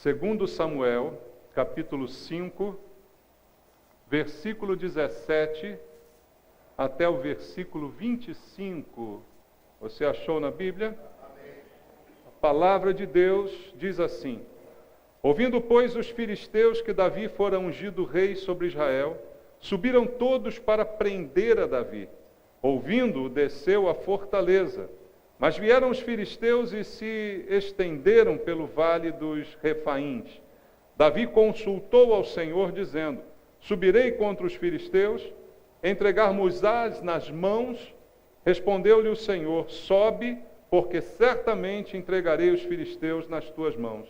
Segundo Samuel, capítulo 5, versículo 17 até o versículo 25. Você achou na Bíblia? Amém. A palavra de Deus diz assim: Ouvindo, pois, os filisteus que Davi fora ungido rei sobre Israel, subiram todos para prender a Davi. Ouvindo, desceu à fortaleza. Mas vieram os filisteus e se estenderam pelo vale dos Refaíns. Davi consultou ao Senhor, dizendo: Subirei contra os filisteus, entregar-mos-ás nas mãos? Respondeu-lhe o Senhor: Sobe, porque certamente entregarei os filisteus nas tuas mãos.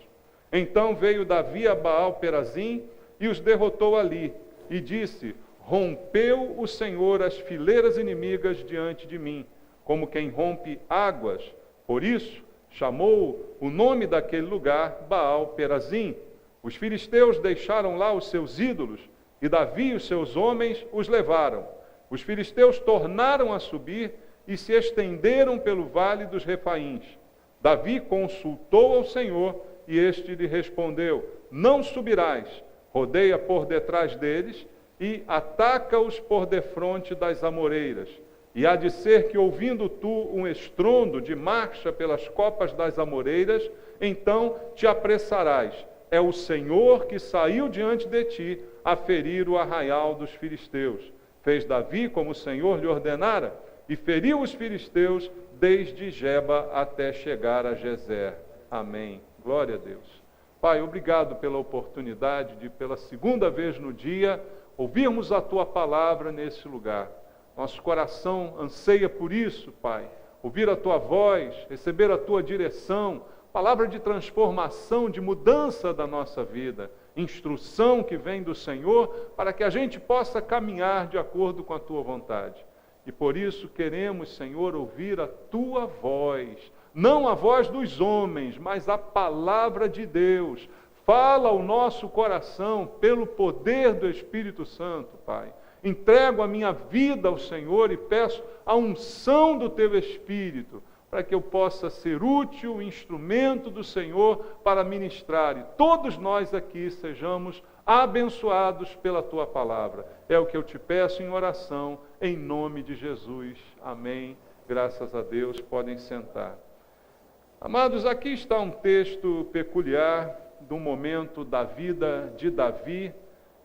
Então veio Davi a Baal-Perazim e os derrotou ali, e disse: Rompeu o Senhor as fileiras inimigas diante de mim, como quem rompe águas. Por isso, chamou o nome daquele lugar Baal-Perazim. Os filisteus deixaram lá os seus ídolos, e Davi e os seus homens os levaram. Os filisteus tornaram a subir e se estenderam pelo vale dos Refaíns. Davi consultou ao Senhor, e este lhe respondeu: Não subirás, rodeia por detrás deles, e ataca-os por defronte das amoreiras. E há de ser que, ouvindo tu um estrondo de marcha pelas copas das amoreiras, então te apressarás. É o Senhor que saiu diante de ti a ferir o arraial dos filisteus. Fez Davi como o Senhor lhe ordenara, e feriu os filisteus desde Geba até chegar a Gezer. Amém. Glória a Deus. Pai, obrigado pela oportunidade de, pela segunda vez no dia, ouvirmos a Tua palavra nesse lugar. Nosso coração anseia por isso, Pai. Ouvir a Tua voz, receber a Tua direção, palavra de transformação, de mudança da nossa vida, instrução que vem do Senhor, para que a gente possa caminhar de acordo com a Tua vontade. E por isso queremos, Senhor, ouvir a Tua voz, não a voz dos homens, mas a palavra de Deus. Fala ao nosso coração pelo poder do Espírito Santo, Pai. Entrego a minha vida ao Senhor e peço a unção do Teu Espírito, para que eu possa ser útil, instrumento do Senhor para ministrar. E todos nós aqui sejamos abençoados pela Tua palavra. É o que eu te peço em oração, em nome de Jesus. Amém. Graças a Deus. Podem sentar. Amados, aqui está um texto peculiar do momento da vida de Davi,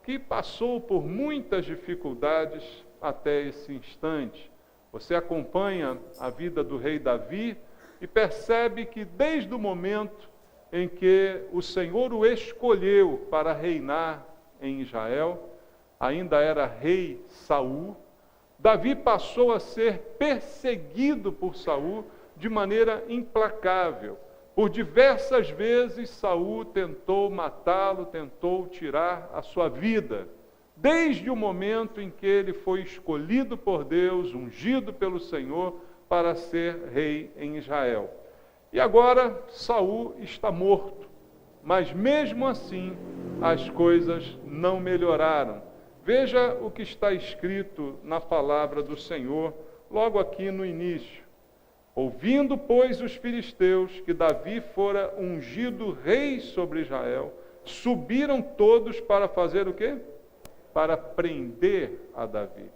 que passou por muitas dificuldades até esse instante. Você acompanha a vida do rei Davi e percebe que desde o momento em que o Senhor o escolheu para reinar em Israel, ainda era rei Saul, Davi passou a ser perseguido por Saul de maneira implacável. Por diversas vezes Saul tentou matá-lo, tentou tirar a sua vida. Desde o momento em que ele foi escolhido por Deus, ungido pelo Senhor, para ser rei em Israel. E agora Saul está morto, mas mesmo assim as coisas não melhoraram. Veja o que está escrito na palavra do Senhor, logo aqui no início. Ouvindo, pois, os filisteus que Davi fora ungido rei sobre Israel, subiram todos para fazer o quê? Para prender a Davi.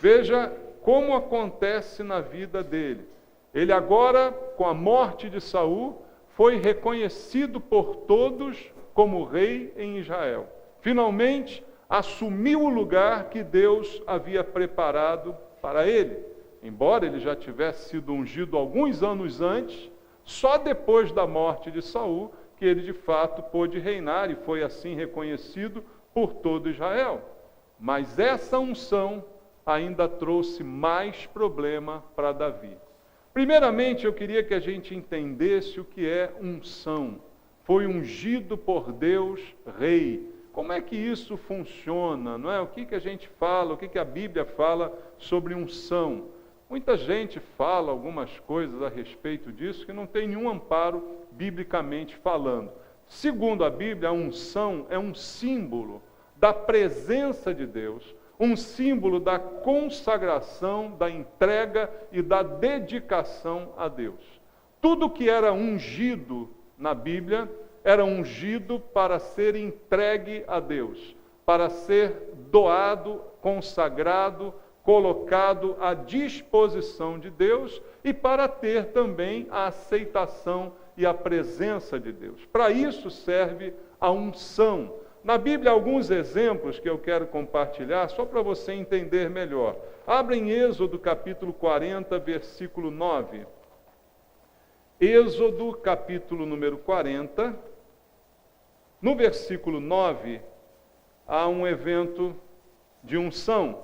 Veja como acontece na vida dele. Ele agora, com a morte de Saul, foi reconhecido por todos como rei em Israel. Finalmente, assumiu o lugar que Deus havia preparado para ele. Embora ele já tivesse sido ungido alguns anos antes, só depois da morte de Saul que ele de fato pôde reinar e foi assim reconhecido por todo Israel. Mas essa unção ainda trouxe mais problema para Davi. Primeiramente, eu queria que a gente entendesse o que é unção. Foi ungido por Deus rei. Como é que isso funciona? Não é? O que a gente fala, o que a Bíblia fala sobre unção? Muita gente fala algumas coisas a respeito disso que não tem nenhum amparo biblicamente falando. Segundo a Bíblia, a unção é um símbolo da presença de Deus, um símbolo da consagração, da entrega e da dedicação a Deus. Tudo que era ungido na Bíblia era ungido para ser entregue a Deus, para ser doado, consagrado, colocado à disposição de Deus e para ter também a aceitação e a presença de Deus. Para isso serve a unção. Na Bíblia, alguns exemplos que eu quero compartilhar, só para você entender melhor. Abra em Êxodo capítulo 40, versículo 9. Êxodo capítulo número 40, no versículo 9, há um evento de unção.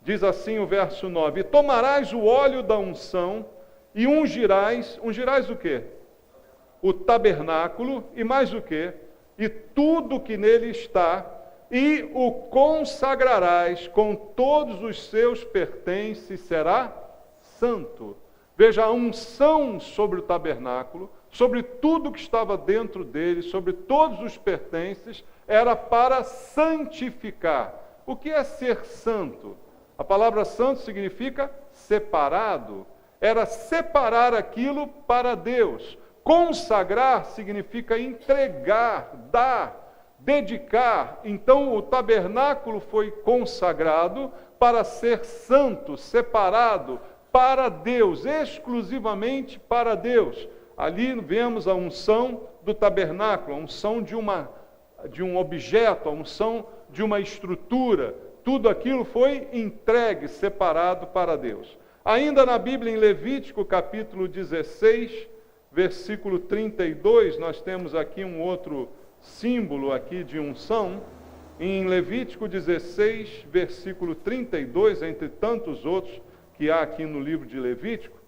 Diz assim o verso 9: tomarás o óleo da unção e ungirás o quê? O tabernáculo, e mais o quê? E tudo que nele está, e o consagrarás com todos os seus pertences, será santo. Veja, a unção sobre o tabernáculo, sobre tudo que estava dentro dele, sobre todos os pertences, era para santificar. O que é ser santo? A palavra santo significa separado. Era separar aquilo para Deus. Consagrar significa entregar, dar, dedicar. Então o tabernáculo foi consagrado para ser santo, separado para Deus, exclusivamente para Deus. Ali vemos a unção do tabernáculo, a unção de um objeto, a unção de uma estrutura. Tudo aquilo foi entregue, separado para Deus. Ainda na Bíblia, em Levítico, capítulo 16, versículo 32, nós temos aqui um outro símbolo aqui de unção. Em Levítico 16, versículo 32, entre tantos outros que há aqui no livro de Levítico,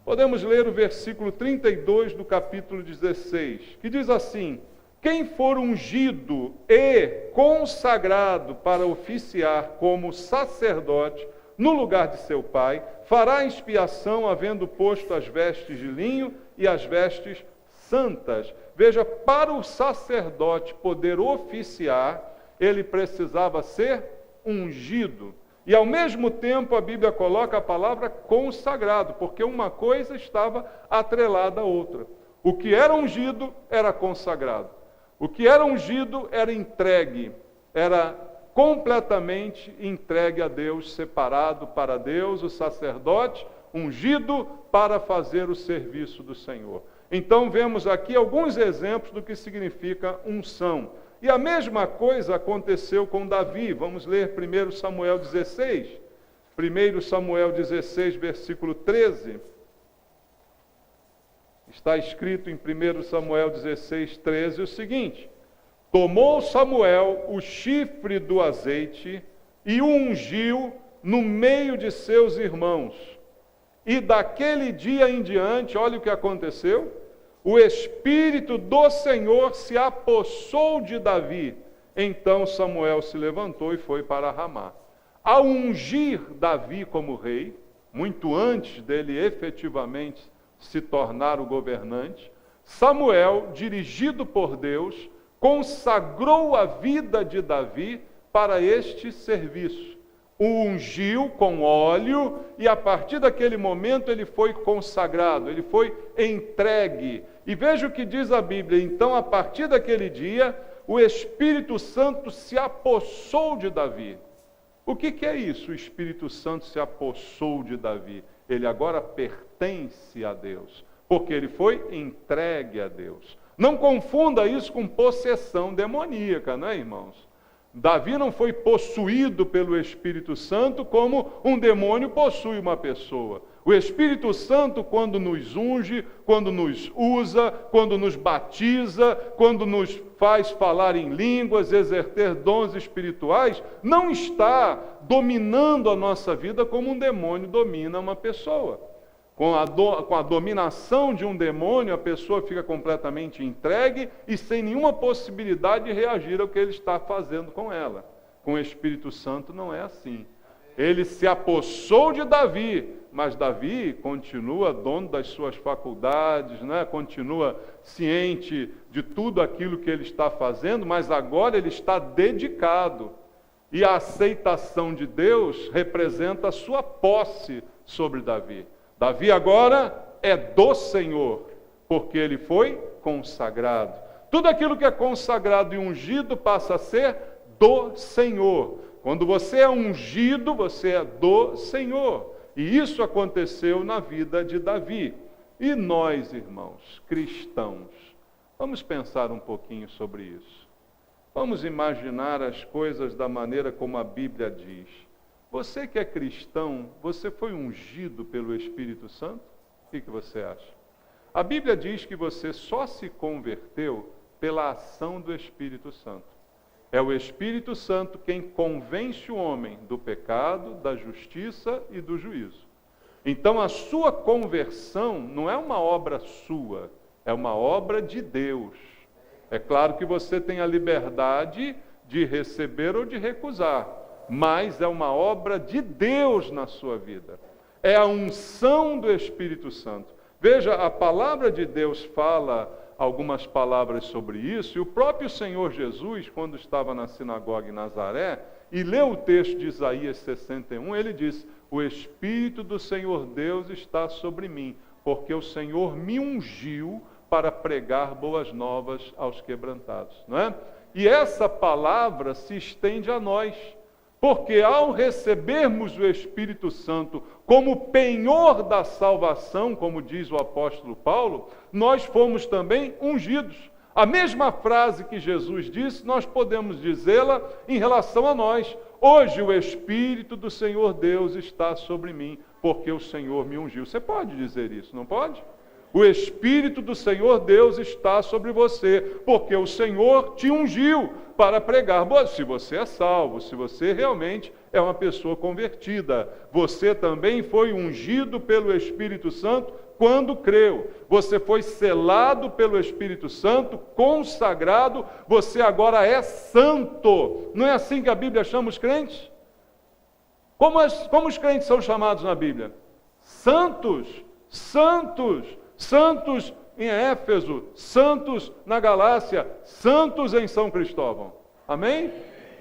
podemos ler o versículo 32 do capítulo 16, que diz assim: quem for ungido e consagrado para oficiar como sacerdote no lugar de seu pai, fará expiação, havendo posto as vestes de linho e as vestes santas. Veja, para o sacerdote poder oficiar, ele precisava ser ungido. E ao mesmo tempo a Bíblia coloca a palavra consagrado, porque uma coisa estava atrelada à outra. O que era ungido era consagrado. O que era ungido era entregue, era completamente entregue a Deus, separado para Deus, o sacerdote ungido para fazer o serviço do Senhor. Então vemos aqui alguns exemplos do que significa unção. E a mesma coisa aconteceu com Davi. Vamos ler 1 Samuel 16. 1 Samuel 16, versículo 13. Está escrito em 1 Samuel 16, 13 o seguinte: tomou Samuel o chifre do azeite e o ungiu no meio de seus irmãos. E daquele dia em diante, olha o que aconteceu: o Espírito do Senhor se apossou de Davi. Então Samuel se levantou e foi para Ramá. Ao ungir Davi como rei, muito antes dele efetivamente se tornar o governante, Samuel, dirigido por Deus, consagrou a vida de Davi para este serviço. O ungiu com óleo e a partir daquele momento ele foi consagrado, ele foi entregue. E veja o que diz a Bíblia: então a partir daquele dia o Espírito Santo se apossou de Davi. O que é isso? O Espírito Santo se apossou de Davi. Ele agora pertence a Deus, porque ele foi entregue a Deus. Não confunda isso com possessão demoníaca, né, irmãos? Davi não foi possuído pelo Espírito Santo como um demônio possui uma pessoa. O Espírito Santo, quando nos unge, quando nos usa, quando nos batiza, quando nos faz falar em línguas, exercer dons espirituais, não está dominando a nossa vida como um demônio domina uma pessoa. Com a dominação de um demônio, a pessoa fica completamente entregue e sem nenhuma possibilidade de reagir ao que ele está fazendo com ela. Com o Espírito Santo não é assim. Ele se apossou de Davi, mas Davi continua dono das suas faculdades, né? Continua ciente de tudo aquilo que ele está fazendo, mas agora ele está dedicado. E a aceitação de Deus representa a sua posse sobre Davi. Davi agora é do Senhor, porque ele foi consagrado. Tudo aquilo que é consagrado e ungido passa a ser do Senhor. Quando você é ungido, você é do Senhor. E isso aconteceu na vida de Davi. E nós, irmãos, cristãos, vamos pensar um pouquinho sobre isso. Vamos imaginar as coisas da maneira como a Bíblia diz. Você que é cristão, você foi ungido pelo Espírito Santo? O que você acha? A Bíblia diz que você só se converteu pela ação do Espírito Santo. É o Espírito Santo quem convence o homem do pecado, da justiça e do juízo. Então a sua conversão não é uma obra sua, é uma obra de Deus. É claro que você tem a liberdade de receber ou de recusar, mas é uma obra de Deus na sua vida. É a unção do Espírito Santo. Veja, a palavra de Deus fala algumas palavras sobre isso, e o próprio Senhor Jesus, quando estava na sinagoga em Nazaré, e leu o texto de Isaías 61, ele disse: o Espírito do Senhor Deus está sobre mim, porque o Senhor me ungiu para pregar boas novas aos quebrantados, não é? E essa palavra se estende a nós, porque ao recebermos o Espírito Santo como penhor da salvação, como diz o apóstolo Paulo, nós fomos também ungidos. A mesma frase que Jesus disse, nós podemos dizê-la em relação a nós. Hoje o Espírito do Senhor Deus está sobre mim, porque o Senhor me ungiu. Você pode dizer isso, não pode? O Espírito do Senhor Deus está sobre você, porque o Senhor te ungiu para pregar. Se você é salvo, se você realmente é uma pessoa convertida, você também foi ungido pelo Espírito Santo quando creu. Você foi selado pelo Espírito Santo, consagrado, você agora é santo. Não é assim que a Bíblia chama os crentes? Como os crentes são chamados na Bíblia? Santos, santos. Santos em Éfeso, santos na Galácia, santos em São Cristóvão. Amém?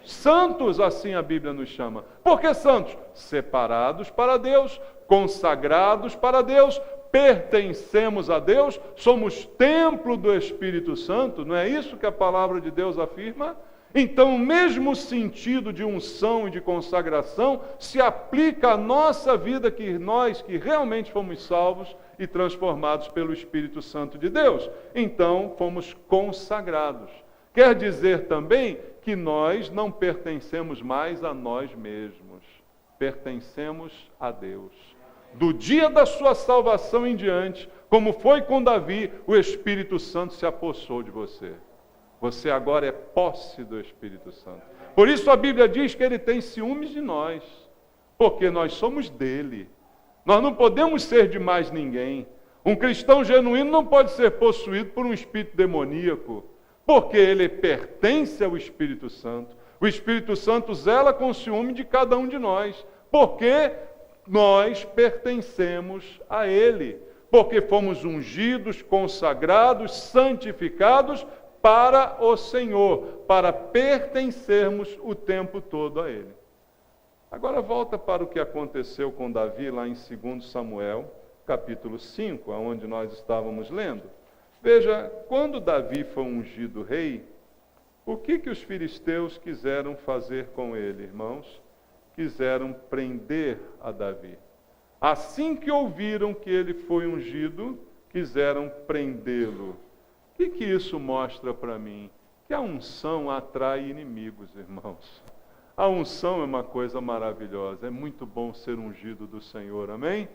Santos, assim a Bíblia nos chama. Por que santos? Separados para Deus, consagrados para Deus, pertencemos a Deus, somos templo do Espírito Santo, não é isso que a palavra de Deus afirma? Então, o mesmo sentido de unção e de consagração se aplica à nossa vida, que nós que realmente fomos salvos e transformados pelo Espírito Santo de Deus. Então, fomos consagrados. Quer dizer também que nós não pertencemos mais a nós mesmos, pertencemos a Deus. Do dia da sua salvação em diante, como foi com Davi, o Espírito Santo se apossou de você. Você agora é posse do Espírito Santo. Por isso a Bíblia diz que ele tem ciúmes de nós, porque nós somos dele. Nós não podemos ser de mais ninguém. Um cristão genuíno não pode ser possuído por um espírito demoníaco, porque ele pertence ao Espírito Santo. O Espírito Santo zela com ciúme de cada um de nós, porque nós pertencemos a ele, porque fomos ungidos, consagrados, santificados para o Senhor, para pertencermos o tempo todo a ele. Agora volta para o que aconteceu com Davi lá em 2 Samuel, capítulo 5, onde nós estávamos lendo. Veja, quando Davi foi ungido rei, o que os filisteus quiseram fazer com ele, irmãos? Quiseram prender a Davi. Assim que ouviram que ele foi ungido, quiseram prendê-lo. O que isso mostra para mim? Que a unção atrai inimigos, irmãos. A unção é uma coisa maravilhosa. É muito bom ser ungido do Senhor, amém?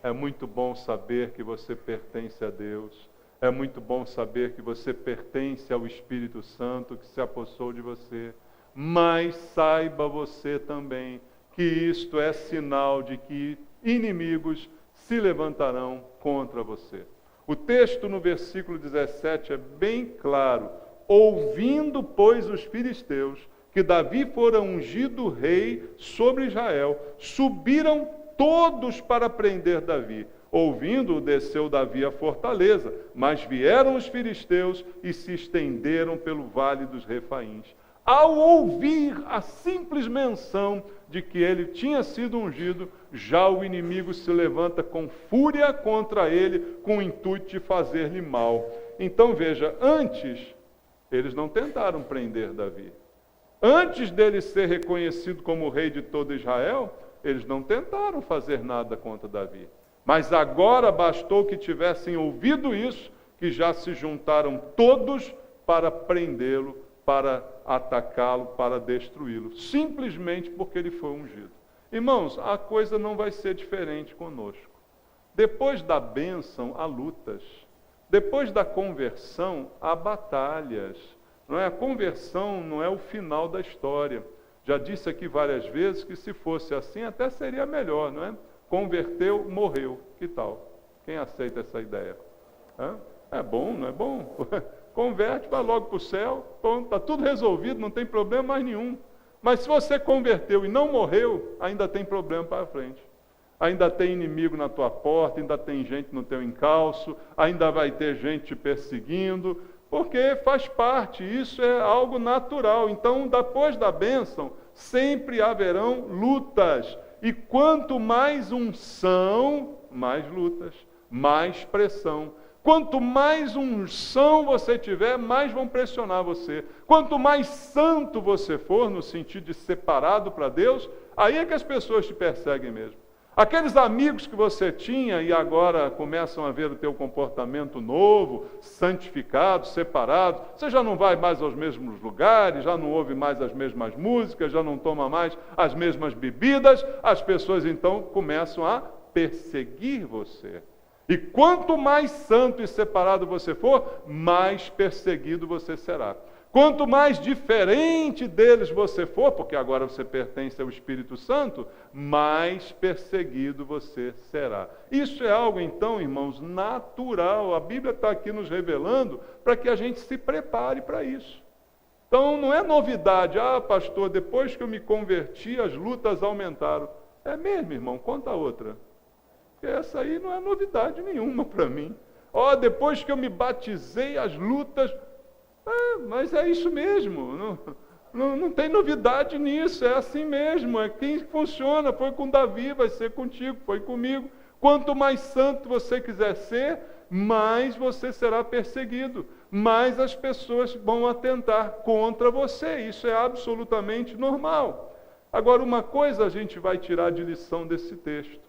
É muito bom saber que você pertence a Deus. É muito bom saber que você pertence ao Espírito Santo que se apossou de você. Mas saiba você também que isto é sinal de que inimigos se levantarão contra você. O texto no versículo 17 é bem claro. Ouvindo, pois, os filisteus que Davi fora ungido rei sobre Israel, subiram todos para prender Davi. Ouvindo, desceu Davi à fortaleza, mas vieram os filisteus e se estenderam pelo vale dos Refaíns. Ao ouvir a simples menção de que ele tinha sido ungido, já o inimigo se levanta com fúria contra ele, com o intuito de fazer-lhe mal. Então veja, antes eles não tentaram prender Davi. Antes dele ser reconhecido como rei de todo Israel, eles não tentaram fazer nada contra Davi. Mas agora bastou que tivessem ouvido isso, que já se juntaram todos para prendê-lo, para atacá-lo, para destruí-lo, simplesmente porque ele foi ungido. Irmãos, a coisa não vai ser diferente conosco. Depois da bênção, há lutas. Depois da conversão, há batalhas. Não é? A conversão não é o final da história. Já disse aqui várias vezes que se fosse assim, até seria melhor, não é? Converteu, morreu. Que tal? Quem aceita essa ideia? É bom, não é bom? Converte, vai logo para o céu, está tudo resolvido, não tem problema mais nenhum. Mas se você converteu e não morreu, ainda tem problema para frente. Ainda tem inimigo na tua porta, ainda tem gente no teu encalço, ainda vai ter gente te perseguindo, porque faz parte, isso é algo natural. Então, depois da bênção, sempre haverão lutas. E quanto mais unção, mais lutas, mais pressão. Quanto mais unção você tiver, mais vão pressionar você. Quanto mais santo você for, no sentido de separado para Deus, aí é que as pessoas te perseguem mesmo. Aqueles amigos que você tinha e agora começam a ver o teu comportamento novo, santificado, separado, você já não vai mais aos mesmos lugares, já não ouve mais as mesmas músicas, já não toma mais as mesmas bebidas, as pessoas então começam a perseguir você. E quanto mais santo e separado você for, mais perseguido você será. Quanto mais diferente deles você for, porque agora você pertence ao Espírito Santo, mais perseguido você será. Isso é algo, então, irmãos, natural. A Bíblia está aqui nos revelando para que a gente se prepare para isso. Então, não é novidade. Pastor, depois que eu me converti, as lutas aumentaram. É mesmo, irmão? Conta outra. Porque essa aí não é novidade nenhuma para mim. Depois que eu me batizei, as lutas... mas é isso mesmo, não tem novidade nisso, é assim mesmo, é quem funciona, foi com Davi, vai ser contigo, foi comigo. Quanto mais santo você quiser ser, mais você será perseguido, mais as pessoas vão atentar contra você, isso é absolutamente normal. Agora, uma coisa a gente vai tirar de lição desse texto,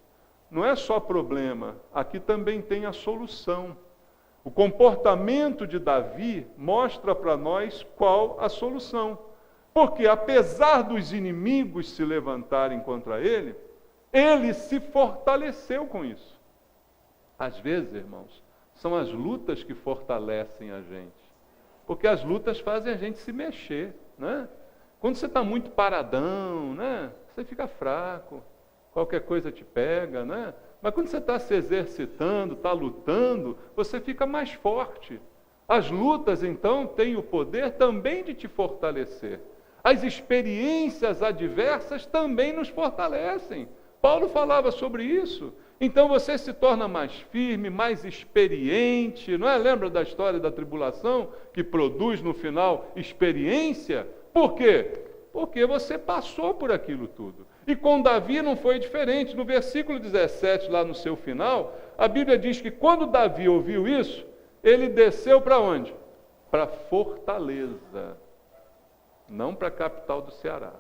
não é só problema, aqui também tem a solução. O comportamento de Davi mostra para nós qual a solução. Porque apesar dos inimigos se levantarem contra ele, ele se fortaleceu com isso. Às vezes, irmãos, são as lutas que fortalecem a gente. Porque as lutas fazem a gente se mexer, né? Quando você está muito paradão, né? Você fica fraco, qualquer coisa te pega, né? Mas quando você está se exercitando, está lutando, você fica mais forte. As lutas, então, têm o poder também de te fortalecer. As experiências adversas também nos fortalecem. Paulo falava sobre isso. Então você se torna mais firme, mais experiente, não é? Lembra da história da tribulação, que produz no final experiência? Por quê? Porque você passou por aquilo tudo. E com Davi não foi diferente. No versículo 17, lá no seu final, a Bíblia diz que quando Davi ouviu isso, ele desceu para onde? Para Fortaleza. Não para a capital do Ceará,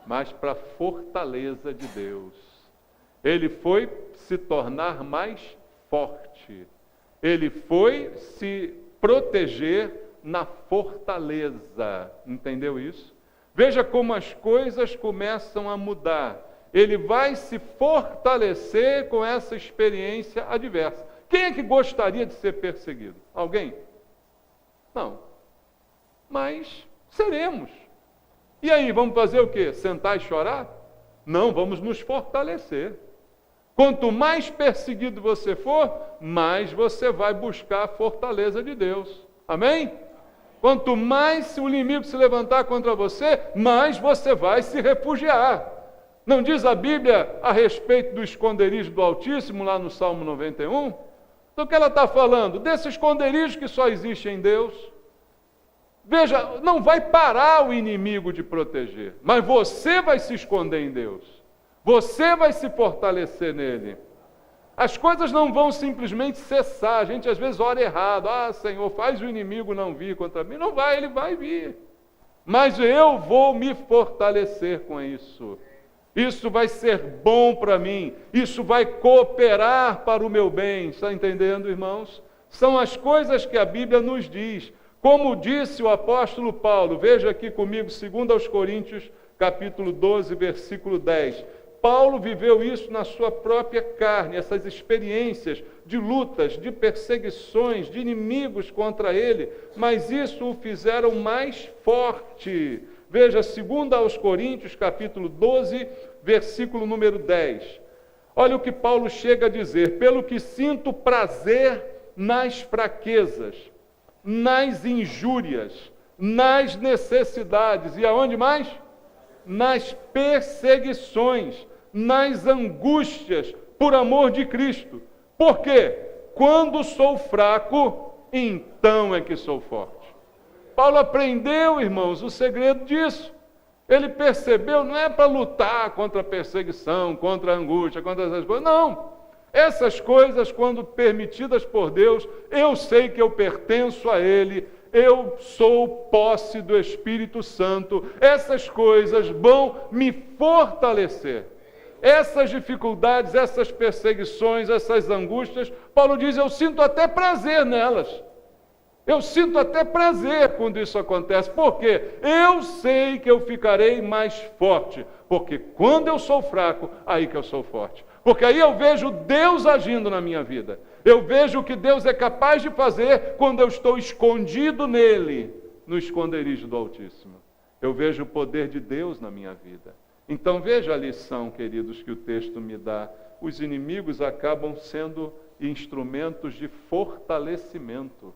mas para a Fortaleza de Deus. Ele foi se tornar mais forte. Ele foi se proteger na fortaleza. Entendeu isso? Veja como as coisas começam a mudar. Ele vai se fortalecer com essa experiência adversa. Quem é que gostaria de ser perseguido? Alguém? Não. Mas seremos. E aí, vamos fazer o quê? Sentar e chorar? Não, vamos nos fortalecer. Quanto mais perseguido você for, mais você vai buscar a fortaleza de Deus. Amém? Quanto mais o inimigo se levantar contra você, mais você vai se refugiar. Não diz a Bíblia a respeito do esconderijo do Altíssimo, lá no Salmo 91? Do que ela está falando? Desse esconderijo que só existe em Deus. Veja, não vai parar o inimigo de proteger, mas você vai se esconder em Deus. Você vai se fortalecer nele. As coisas não vão simplesmente cessar. A gente às vezes ora errado. Senhor, faz o inimigo não vir contra mim. Não vai, ele vai vir. Mas eu vou me fortalecer com isso. Isso vai ser bom para mim. Isso vai cooperar para o meu bem. Está entendendo, irmãos? São as coisas que a Bíblia nos diz. Como disse o apóstolo Paulo, veja aqui comigo, 2 Coríntios, capítulo 12, versículo 10. Paulo viveu isso na sua própria carne, essas experiências de lutas, de perseguições, de inimigos contra ele, mas isso o fizeram mais forte. Veja, 2 Coríntios, capítulo 12, versículo número 10. Olha o que Paulo chega a dizer: pelo que sinto prazer nas fraquezas, nas injúrias, nas necessidades, e aonde mais? Nas perseguições, nas angústias, por amor de Cristo. Por quê? Quando sou fraco, então é que sou forte. Paulo aprendeu, irmãos, o segredo disso. Ele percebeu, não é para lutar contra a perseguição, contra a angústia, contra essas coisas, não. Essas coisas, quando permitidas por Deus, eu sei que eu pertenço a Ele, eu sou posse do Espírito Santo, essas coisas vão me fortalecer. Essas dificuldades, essas perseguições, essas angústias, Paulo diz, eu sinto até prazer nelas. Eu sinto até prazer quando isso acontece. Por quê? Eu sei que eu ficarei mais forte. Porque quando eu sou fraco, aí que eu sou forte. Porque aí eu vejo Deus agindo na minha vida. Eu vejo o que Deus é capaz de fazer quando eu estou escondido nele, no esconderijo do Altíssimo. Eu vejo o poder de Deus na minha vida. Então veja a lição, queridos, que o texto me dá. Os inimigos acabam sendo instrumentos de fortalecimento.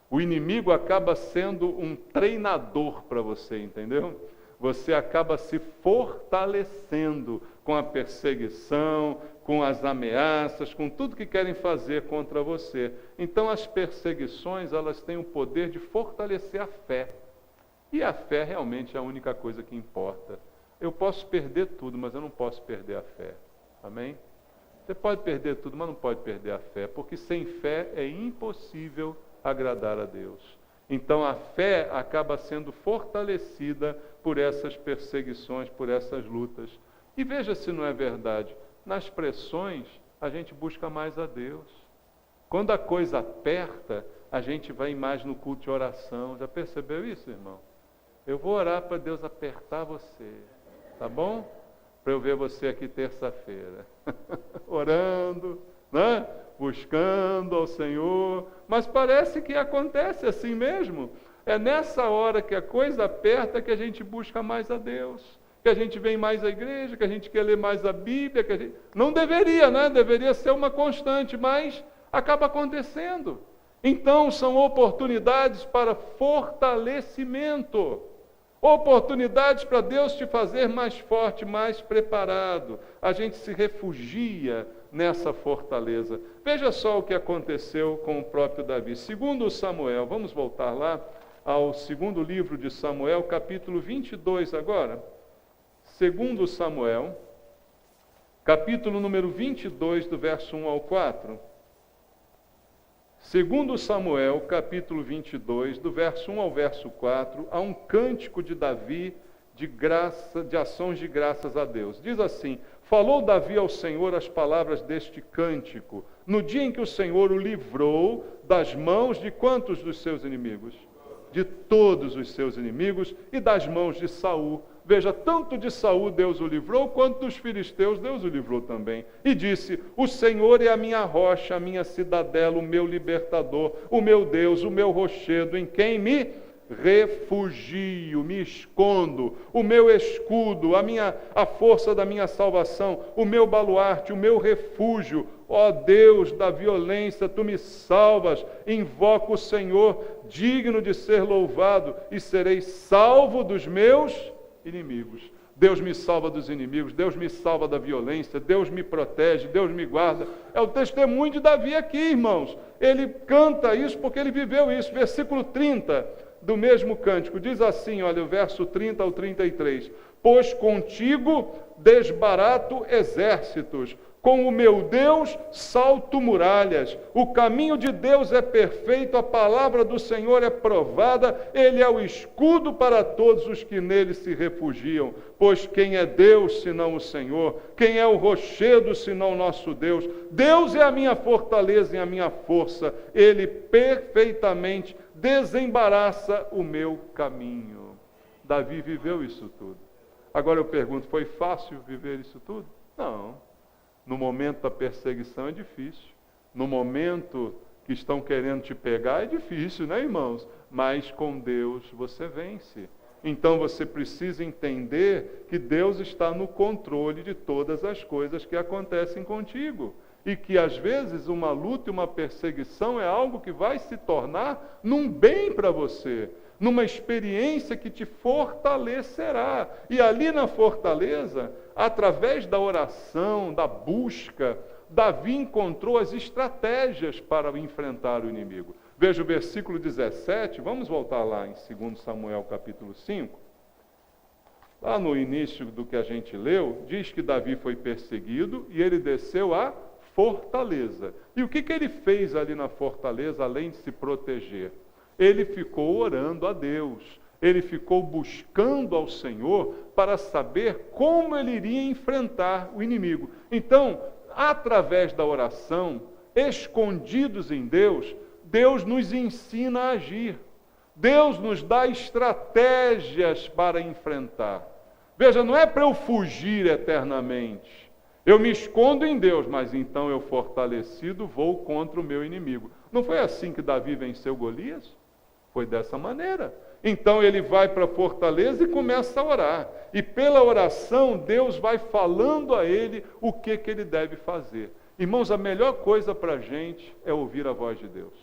O inimigo acaba sendo um treinador para você, entendeu? Você acaba se fortalecendo com a perseguição, com as ameaças, com tudo que querem fazer contra você. Então as perseguições, elas têm o poder de fortalecer a fé. E a fé realmente é a única coisa que importa. Eu posso perder tudo, mas eu não posso perder a fé. Amém? Você pode perder tudo, mas não pode perder a fé, porque sem fé é impossível agradar a Deus. Então a fé acaba sendo fortalecida por essas perseguições, por essas lutas. E veja se não é verdade, nas pressões a gente busca mais a Deus. Quando a coisa aperta, a gente vai mais no culto de oração. Já percebeu isso, irmão? Eu vou orar para Deus apertar você, tá bom? Para eu ver você aqui terça-feira, orando, né? Buscando ao Senhor, mas parece que acontece assim mesmo. É nessa hora que a coisa aperta que a gente busca mais a Deus, que a gente vem mais à igreja, que a gente quer ler mais a Bíblia, que a gente... Não deveria, né? Deveria ser uma constante, mas acaba acontecendo. Então são oportunidades para fortalecimento, oportunidades para Deus te fazer mais forte, mais preparado. A gente se refugia nessa fortaleza. Veja só o que aconteceu com o próprio Davi. Segundo Samuel, vamos voltar lá ao segundo livro de Samuel, capítulo 22 agora. Segundo Samuel, capítulo número 22, do verso 1 ao 4. Segundo Samuel, capítulo 22, do verso 1 ao verso 4, há um cântico de Davi de graça, de ações de graças a Deus. Diz assim: falou Davi ao Senhor as palavras deste cântico, no dia em que o Senhor o livrou das mãos de quantos dos seus inimigos? De todos os seus inimigos e das mãos de Saul. Veja, tanto de Saul Deus o livrou, quanto dos filisteus Deus o livrou também. E disse: o Senhor é a minha rocha, a minha cidadela, o meu libertador, o meu Deus, o meu rochedo, em quem me refugio, me escondo, o meu escudo, a força da minha salvação, o meu baluarte, o meu refúgio. Ó Deus da violência, tu me salvas, invoco o Senhor, digno de ser louvado, e serei salvo dos meus inimigos. Deus me salva dos inimigos, Deus me salva da violência, Deus me protege, Deus me guarda. É o testemunho de Davi aqui, irmãos. Ele canta isso porque ele viveu isso. Versículo 30 do mesmo cântico diz assim, olha, o verso 30 ao 33. Pois contigo desbarato exércitos, Com o meu Deus salto muralhas. O caminho de Deus é perfeito, a palavra do Senhor é provada, Ele é o escudo para todos os que nele se refugiam. Pois quem é Deus senão o Senhor? Quem é o rochedo senão o nosso Deus? Deus é a minha fortaleza e a minha força. Ele perfeitamente desembaraça o meu caminho. Davi viveu isso tudo. Agora eu pergunto, foi fácil viver isso tudo? Não. No momento da perseguição é difícil. No momento que estão querendo te pegar é difícil, né, irmãos? Mas com Deus você vence. Então você precisa entender que Deus está no controle de todas as coisas que acontecem contigo. E que às vezes uma luta e uma perseguição é algo que vai se tornar num bem para você, numa experiência que te fortalecerá. E ali na fortaleza, através da oração, da busca, Davi encontrou as estratégias para enfrentar o inimigo. Veja o versículo 17, vamos voltar lá em 2 Samuel capítulo 5. Lá no início do que a gente leu, diz que Davi foi perseguido e ele desceu à fortaleza. E o que ele fez ali na fortaleza, além de se proteger? Ele ficou orando a Deus, ele ficou buscando ao Senhor para saber como ele iria enfrentar o inimigo. Então, através da oração, escondidos em Deus, Deus nos ensina a agir. Deus nos dá estratégias para enfrentar. Veja, não é para eu fugir eternamente. Eu me escondo em Deus, mas então eu fortalecido vou contra o meu inimigo. Não foi assim que Davi venceu Golias? Foi dessa maneira. Então ele vai para a fortaleza e começa a orar. E pela oração, Deus vai falando a ele o que ele deve fazer. Irmãos, a melhor coisa para a gente é ouvir a voz de Deus.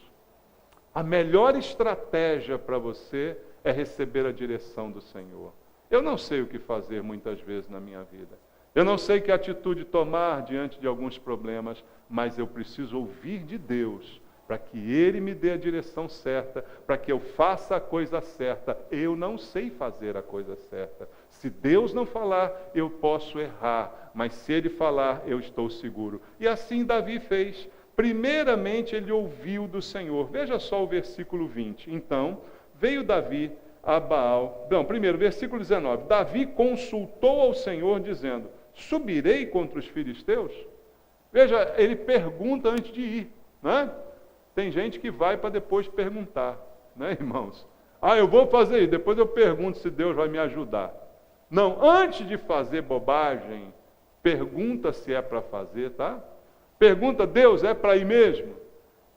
A melhor estratégia para você é receber a direção do Senhor. Eu não sei o que fazer muitas vezes na minha vida. Eu não sei que atitude tomar diante de alguns problemas, mas eu preciso ouvir de Deus, para que Ele me dê a direção certa, para que eu faça a coisa certa. Eu não sei fazer a coisa certa. Se Deus não falar, eu posso errar, mas se Ele falar, eu estou seguro. E assim Davi fez. Primeiramente, ele ouviu do Senhor. Veja só o versículo 20. Então, veio Davi a Baal. Não, primeiro, versículo 19. Davi consultou ao Senhor, dizendo: subirei contra os filisteus? Veja, ele pergunta antes de ir, né? Tem gente que vai para depois perguntar, né, irmãos? Eu vou fazer isso, depois eu pergunto se Deus vai me ajudar. Não, antes de fazer bobagem, pergunta se é para fazer, tá? Pergunta, Deus, é para ir mesmo?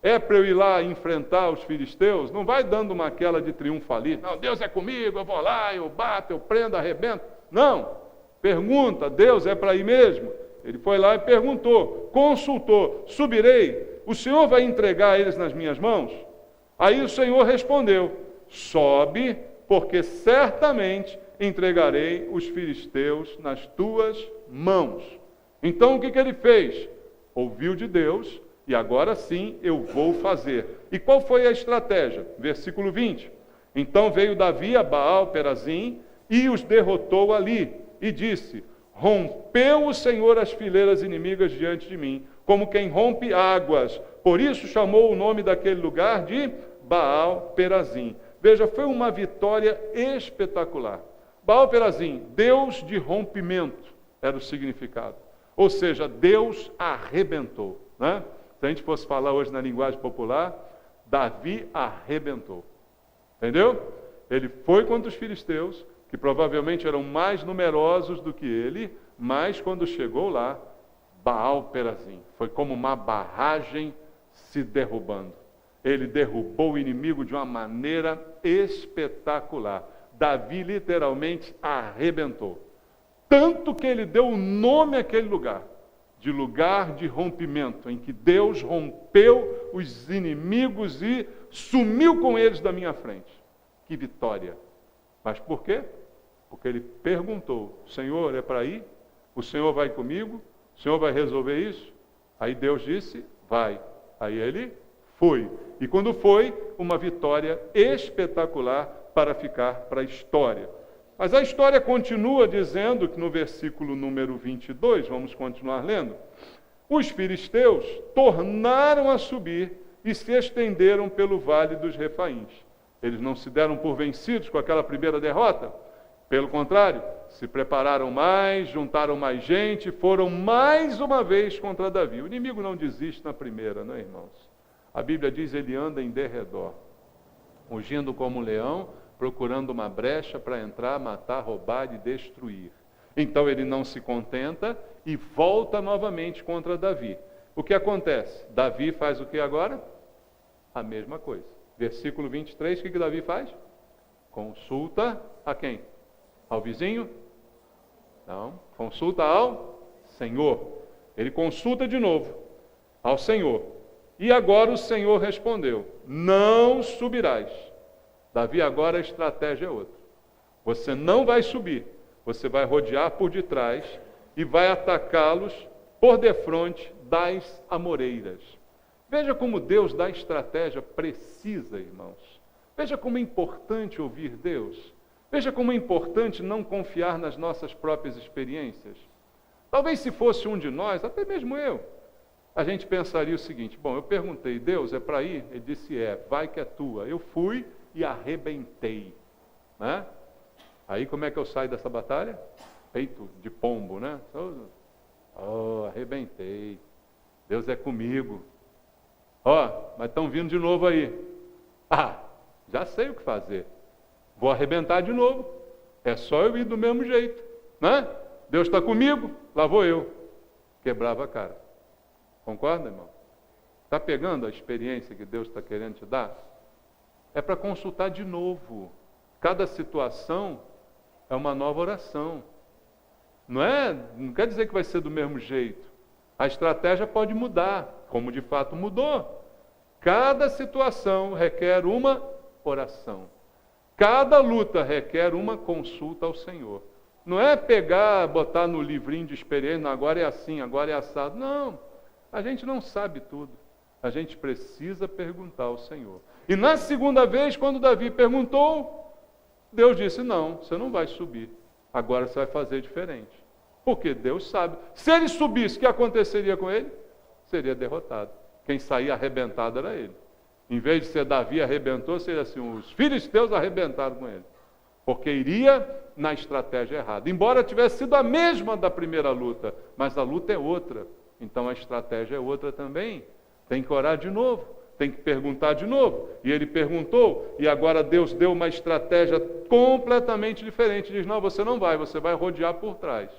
É para eu ir lá enfrentar os filisteus? Não vai dando uma aquela de triunfalista. Não, Deus é comigo, eu vou lá, eu bato, eu prendo, arrebento. Não. Pergunta, Deus é para ir mesmo? Ele foi lá e perguntou, consultou, subirei? O Senhor vai entregar eles nas minhas mãos? Aí o Senhor respondeu, sobe, porque certamente entregarei os filisteus nas tuas mãos. Então o que ele fez? Ouviu de Deus, e agora sim eu vou fazer. E qual foi a estratégia? Versículo 20. Então veio Davi a Baal Perazim e os derrotou ali. E disse, rompeu o Senhor as fileiras inimigas diante de mim, como quem rompe águas. Por isso chamou o nome daquele lugar de Baal Perazim. Veja, foi uma vitória espetacular. Baal Perazim, Deus de rompimento, era o significado. Ou seja, Deus arrebentou, né? Se a gente fosse falar hoje na linguagem popular, Davi arrebentou. Entendeu? Ele foi contra os filisteus, que provavelmente eram mais numerosos do que ele, mas quando chegou lá, Baal Perazim, foi como uma barragem se derrubando. Ele derrubou o inimigo de uma maneira espetacular. Davi literalmente arrebentou. Tanto que ele deu o nome àquele lugar de rompimento, em que Deus rompeu os inimigos e sumiu com eles da minha frente. Que vitória! Mas por quê? Porque ele perguntou, Senhor, é para ir? O Senhor vai comigo? O Senhor vai resolver isso? Aí Deus disse, vai. Aí ele foi. E quando foi, uma vitória espetacular para ficar para a história. Mas a história continua dizendo que no versículo número 22, vamos continuar lendo, Os filisteus tornaram a subir e se estenderam pelo vale dos Refaíns. Eles não se deram por vencidos com aquela primeira derrota. Pelo contrário, se prepararam mais, juntaram mais gente, foram mais uma vez contra Davi. O inimigo não desiste na primeira, não é, irmãos? A Bíblia diz que ele anda em derredor, rugindo como um leão, procurando uma brecha para entrar, matar, roubar e destruir. Então ele não se contenta e volta novamente contra Davi. O que acontece? Davi faz o que agora? A mesma coisa. Versículo 23, o que Davi faz? Consulta a quem? Ao vizinho? Não. Consulta ao Senhor. Ele consulta de novo ao Senhor. E agora o Senhor respondeu: não subirás. Davi, agora a estratégia é outra. Você não vai subir. Você vai rodear por detrás e vai atacá-los por defronte das amoreiras. Veja como Deus dá estratégia precisa, irmãos. Veja como é importante ouvir Deus. Veja como é importante não confiar nas nossas próprias experiências. Talvez se fosse um de nós, até mesmo eu, a gente pensaria o seguinte: bom, eu perguntei, Deus, é para ir? Ele disse, vai que é tua. Eu fui e arrebentei. Né? Aí como é que eu saio dessa batalha? Peito de pombo, né? Arrebentei. Deus é comigo. Mas estão vindo de novo aí. Já sei o que fazer. Vou arrebentar de novo. É só eu ir do mesmo jeito. Né? Deus está comigo, lá vou eu. Quebrava a cara. Concorda, irmão? Está pegando a experiência que Deus está querendo te dar? É para consultar de novo. Cada situação é uma nova oração. Não quer dizer que vai ser do mesmo jeito. A estratégia pode mudar, como de fato mudou. Cada situação requer uma oração. Cada luta requer uma consulta ao Senhor. Não é pegar, botar no livrinho de experiência, agora é assim, agora é assado. Não, a gente não sabe tudo. A gente precisa perguntar ao Senhor. E na segunda vez, quando Davi perguntou, Deus disse, não, você não vai subir. Agora você vai fazer diferente. Porque Deus sabe. Se ele subisse, o que aconteceria com ele? Seria derrotado. Quem saía arrebentado era ele. Em vez de ser Davi arrebentou, seria assim, os filisteus arrebentaram com ele. Porque iria na estratégia errada. Embora tivesse sido a mesma da primeira luta, mas a luta é outra. Então a estratégia é outra também. Tem que orar de novo, tem que perguntar de novo. E ele perguntou, e agora Deus deu uma estratégia completamente diferente. Diz, não, você não vai, você vai rodear por trás.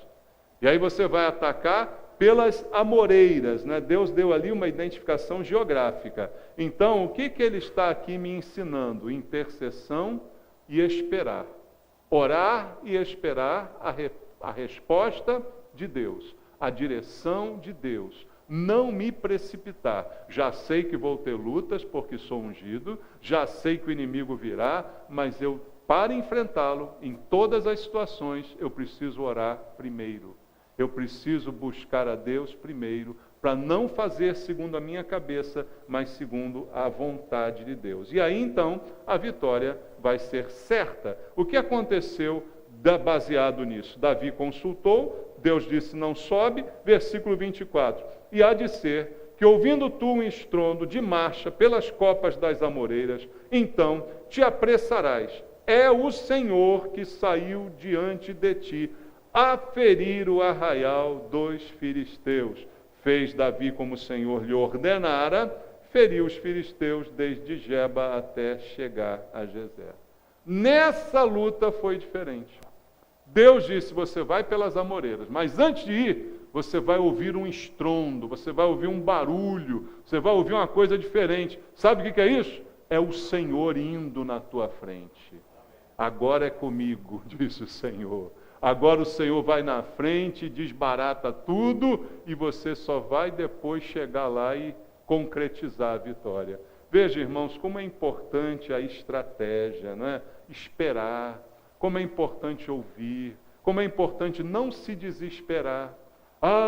E aí você vai atacar pelas amoreiras, né? Deus deu ali uma identificação geográfica. Então, o que ele está aqui me ensinando? Intercessão e esperar. Orar e esperar a resposta de Deus, a direção de Deus. Não me precipitar. Já sei que vou ter lutas porque sou ungido, já sei que o inimigo virá, mas para enfrentá-lo, em todas as situações, eu preciso orar primeiro. Eu preciso buscar a Deus primeiro, para não fazer segundo a minha cabeça, mas segundo a vontade de Deus. E aí, então, a vitória vai ser certa. O que aconteceu baseado nisso? Davi consultou, Deus disse, não sobe, versículo 24. E há de ser que, ouvindo tu um estrondo de marcha pelas copas das amoreiras, então te apressarás. É o Senhor que saiu diante de ti, a ferir o arraial dos filisteus. Fez Davi como o Senhor lhe ordenara, feriu os filisteus desde Geba até chegar a Gezer. Nessa luta foi diferente. Deus disse, você vai pelas amoreiras, mas antes de ir, você vai ouvir um estrondo, você vai ouvir um barulho, você vai ouvir uma coisa diferente. Sabe o que é isso? É o Senhor indo na tua frente. Agora é comigo, disse o Senhor. Agora o Senhor vai na frente, desbarata tudo e você só vai depois chegar lá e concretizar a vitória. Veja, irmãos, como é importante a estratégia, não é? Esperar, como é importante ouvir, como é importante não se desesperar.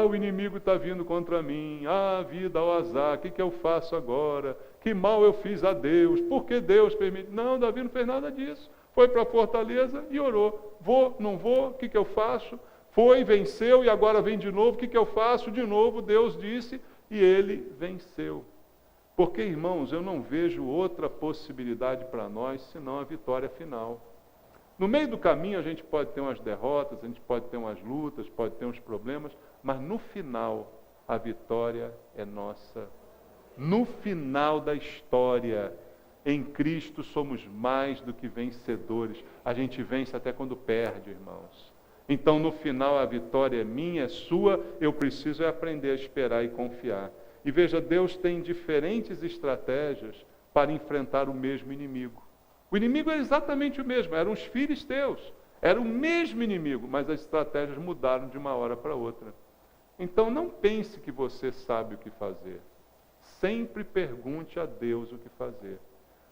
O inimigo está vindo contra mim, vida, o azar, o que eu faço agora? Que mal eu fiz a Deus, por que Deus permite? Não, Davi não fez nada disso. Foi para a fortaleza e orou. Vou, não vou, o que eu faço? Foi, venceu e agora vem de novo. O que eu faço? De novo, Deus disse e ele venceu. Porque, irmãos, eu não vejo outra possibilidade para nós senão a vitória final. No meio do caminho a gente pode ter umas derrotas, a gente pode ter umas lutas, pode ter uns problemas, mas no final a vitória é nossa. No final da história, em Cristo somos mais do que vencedores. A gente vence até quando perde, irmãos. Então no final a vitória é minha, é sua, eu preciso aprender a esperar e confiar. E veja, Deus tem diferentes estratégias para enfrentar o mesmo inimigo. O inimigo é exatamente o mesmo, eram os filisteus, era o mesmo inimigo, mas as estratégias mudaram de uma hora para outra. Então não pense que você sabe o que fazer. Sempre pergunte a Deus o que fazer.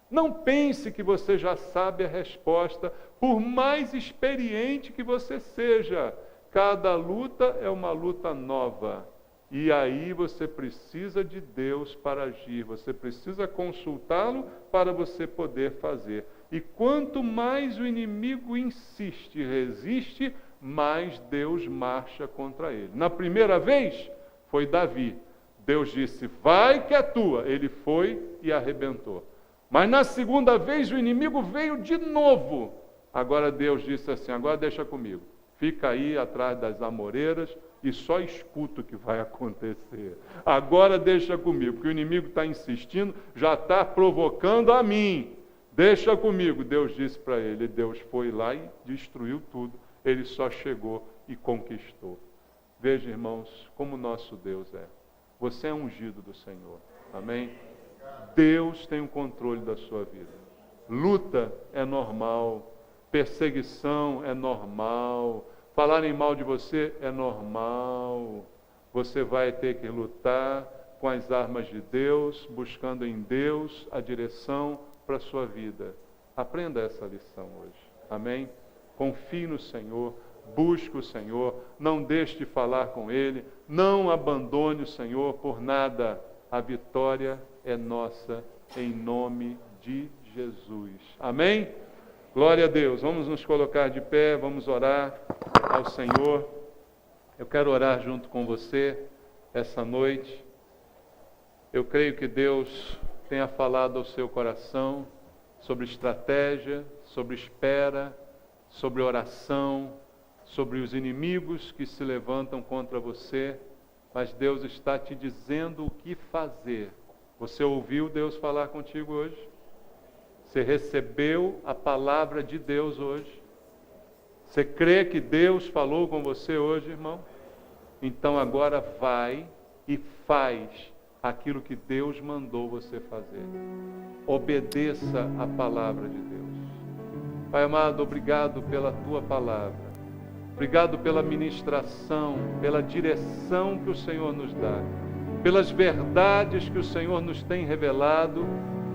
Não pense que você já sabe a resposta, por mais experiente que você seja. Cada luta é uma luta nova. E aí você precisa de Deus para agir, você precisa consultá-lo para você poder fazer. E quanto mais o inimigo insiste e resiste, mais Deus marcha contra ele. Na primeira vez, foi Davi. Deus disse, vai que é tua. Ele foi e arrebentou. Mas na segunda vez, o inimigo veio de novo. Agora Deus disse assim, agora deixa comigo. Fica aí atrás das amoreiras e só escuta o que vai acontecer. Agora deixa comigo, porque o inimigo está insistindo, já está provocando a mim. Deixa comigo. Deus disse para ele, Deus foi lá e destruiu tudo. Ele só chegou e conquistou. Veja, irmãos, como nosso Deus é. Você é ungido do Senhor. Amém? Deus tem o controle da sua vida. Luta é normal. Perseguição é normal. Falarem mal de você é normal. Você vai ter que lutar com as armas de Deus, buscando em Deus a direção para a sua vida. Aprenda essa lição hoje. Amém? Confie no Senhor, busque o Senhor, não deixe de falar com Ele, não abandone o Senhor por nada. A vitória é nossa, em nome de Jesus. Amém? Glória a Deus. Vamos nos colocar de pé, vamos orar ao Senhor. Eu quero orar junto com você essa noite. Eu creio que Deus tenha falado ao seu coração sobre estratégia, sobre espera, sobre oração, sobre os inimigos que se levantam contra você, mas Deus está te dizendo o que fazer. Você ouviu Deus falar contigo hoje? Você recebeu a palavra de Deus hoje? Você crê que Deus falou com você hoje, irmão? Então agora vai e faz aquilo que Deus mandou você fazer. Obedeça a palavra de Deus. Pai amado, obrigado pela tua palavra. Obrigado pela ministração, pela direção que o Senhor nos dá, pelas verdades que o Senhor nos tem revelado,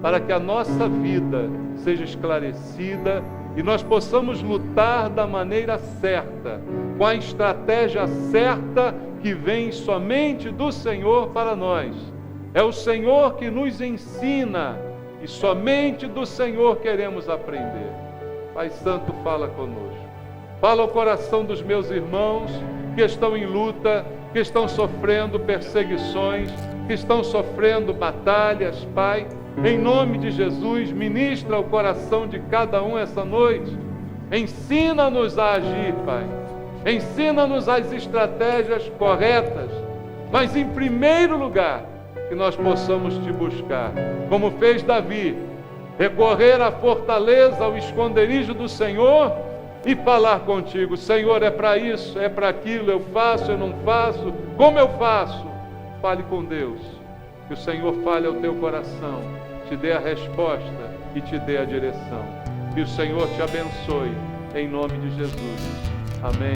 para que a nossa vida seja esclarecida e nós possamos lutar da maneira certa, com a estratégia certa que vem somente do Senhor para nós. É o Senhor que nos ensina e somente do Senhor queremos aprender. Pai Santo, fala conosco. Fala ao coração dos meus irmãos que estão em luta, que estão sofrendo perseguições, que estão sofrendo batalhas, Pai. Em nome de Jesus, ministra o coração de cada um essa noite. Ensina-nos a agir, Pai. Ensina-nos as estratégias corretas. Mas em primeiro lugar, que nós possamos te buscar, como fez Davi, recorrer à fortaleza, ao esconderijo do Senhor e falar contigo. Senhor, é para isso, é para aquilo, eu faço, eu não faço, como eu faço? Fale com Deus, que o Senhor fale ao teu coração, te dê a resposta e te dê a direção. Que o Senhor te abençoe, em nome de Jesus. Amém.